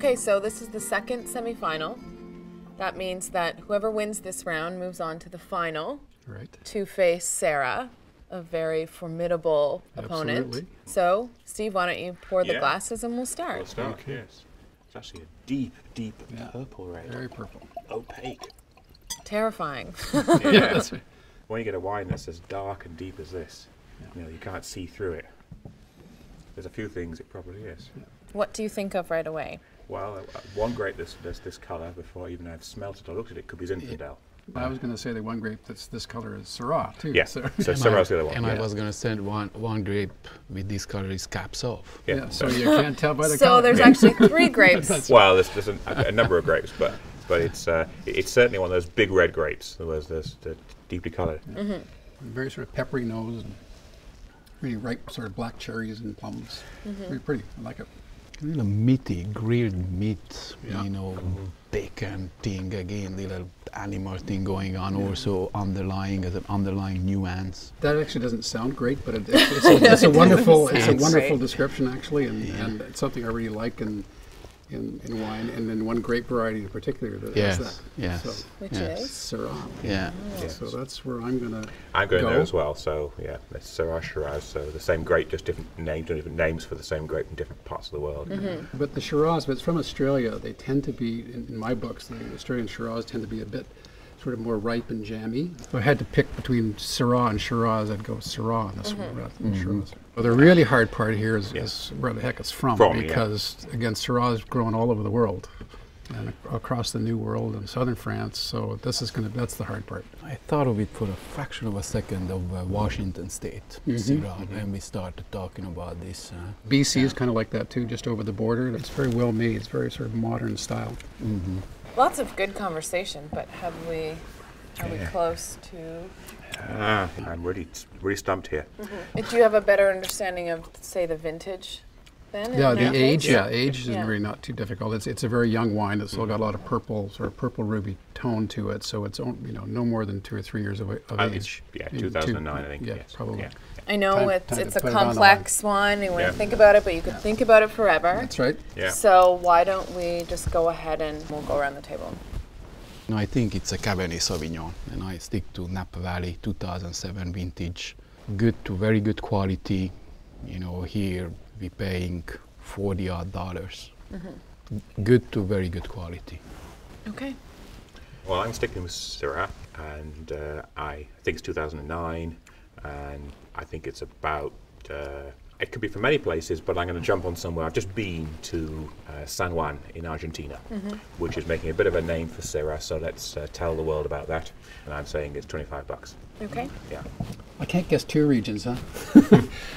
Okay, so this is the second semifinal. That means that whoever wins this round moves on to the final to face Sarah, a very formidable opponent. So, Steve, why don't you pour the glasses and we'll start. We'll start, yes. It's actually a deep, deep purple red. Very purple. Opaque. Terrifying. Yeah. When you get a wine that's as dark and deep as this, you know, you can't see through it. There's a few things it probably is. What do you think of right away? Well, one grape that's this colour, before even I've smelt it or looked at it, could be Zinfandel. I was going to say the one grape that's this color is Syrah, too. Yes, so Syrah's the other one. And I was going to say one grape with this color is Capsov. Yeah, so you can't tell by the color. So there's actually 3 grapes. Well, there's a number of grapes, but it's certainly one of those big red grapes. There's the deeply coloured. Very sort of peppery nose and really ripe sort of black cherries and plums. Very pretty. I like it. Little meaty, grilled meat, you know, bacon thing again, little animal thing going on, also underlying as an underlying nuance. That actually doesn't sound great, but it's a wonderful description actually, and it's something I really like in wine, and in one grape variety in particular that has that. Yes. So, Which is? Syrah. Yeah. So that's where I'm going there as well. So yeah, it's Syrah Shiraz. So the same grape, just different names for the same grape in different parts of the world. But the Shiraz, but it's from Australia. They tend to be, in my books, the Australian Shiraz tend to be a bit sort of more ripe and jammy. If I had to pick between Syrah and Shiraz, I'd go Syrah on this one rather than Shiraz. Well, the really hard part here is where the heck it's from because, again, Syrah is grown all over the world and across the New World and southern France, so that's the hard part. I thought of it for a fraction of a second of Washington State, Syrah, when we started talking about this. BC is kind of like that too, just over the border. It's very well made. It's very sort of modern style. Lots of good conversation, but are we close to? I'm really stumped here. Do you have a better understanding of, say, the vintage then? Yeah, the age. Yeah, age is really not too difficult. It's a very young wine. It's still got a lot of purple, sort of purple ruby tone to it. So it's no more than 2 or 3 years of age. Yeah, 2009, I think. Yeah, yes. probably. Yeah. I know it's a complex one. You want to think about it, but you could think about it forever. That's right. Yeah. So why don't we just go ahead and we'll go around the table. No, I think it's a Cabernet Sauvignon, and I stick to Napa Valley 2007 vintage. Good to very good quality. You know, here we're paying $40 odd. Good to very good quality. Okay. Well, I'm sticking with Syrah, and I think it's 2009, and I think it's about. It could be from many places, but I'm going to jump on somewhere. I've just been to San Juan in Argentina, which is making a bit of a name for Syrah, so let's tell the world about that. And I'm saying it's $25. Okay. Yeah. I can't guess 2 regions, huh?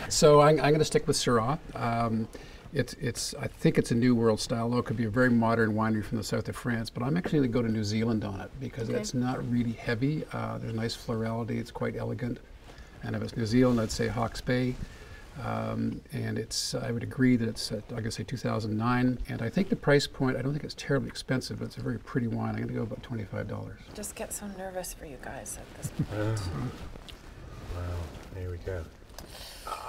So I'm going to stick with Syrah. I think it's a New World style, though it could be a very modern winery from the south of France, but I'm actually going to go to New Zealand on it because it's not really heavy. There's nice florality, it's quite elegant. And if it's New Zealand, I'd say Hawke's Bay. And I would agree that it's, I guess, say 2009. And I think the price point, I don't think it's terribly expensive, but it's a very pretty wine. I'm going to go about $25. Just get so nervous for you guys at this point. Well, here we go.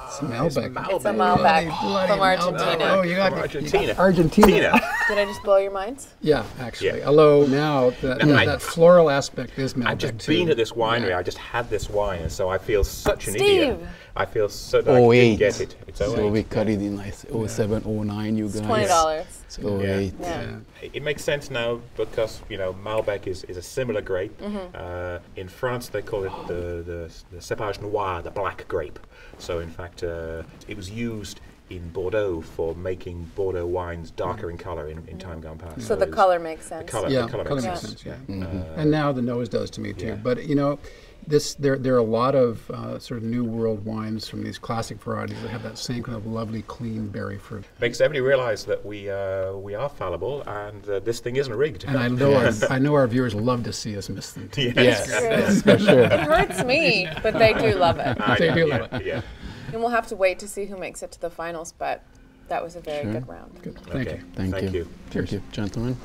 It's Malbec. It's a Malbec from Argentina. Oh, you got Argentina. Argentina. Did I just blow your minds? Yeah, actually. Although now that floral aspect is Malbec I've just been at this winery. I just had this wine, and so I feel such an idiot. I feel so that I didn't get it. It's 08. So we cut it in like 07, 09, you guys. It's $20. It's 08. Yeah. It makes sense now because Malbec is a similar grape. In France, they call it the cépage noir, the black grape. So in fact, it was used in Bordeaux for making Bordeaux wines darker in colour in time gone past. So the colour makes sense. The colour makes sense. Yeah. And now the nose does to me too. But there are a lot of sort of New World wines from these classic varieties that have that same kind of lovely, clean berry fruit. Makes everybody realise that we are fallible, and this thing isn't rigged. And I know our viewers love to see us miss them too. Yes, for sure. It hurts me, but they do love it. They do love it. Yeah. And we'll have to wait to see who makes it to the finals, but that was a very good round. Good. Thank you. Thank you. Cheers. Thank you, gentlemen.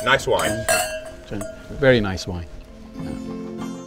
Nice wine. Very nice wine. Yeah.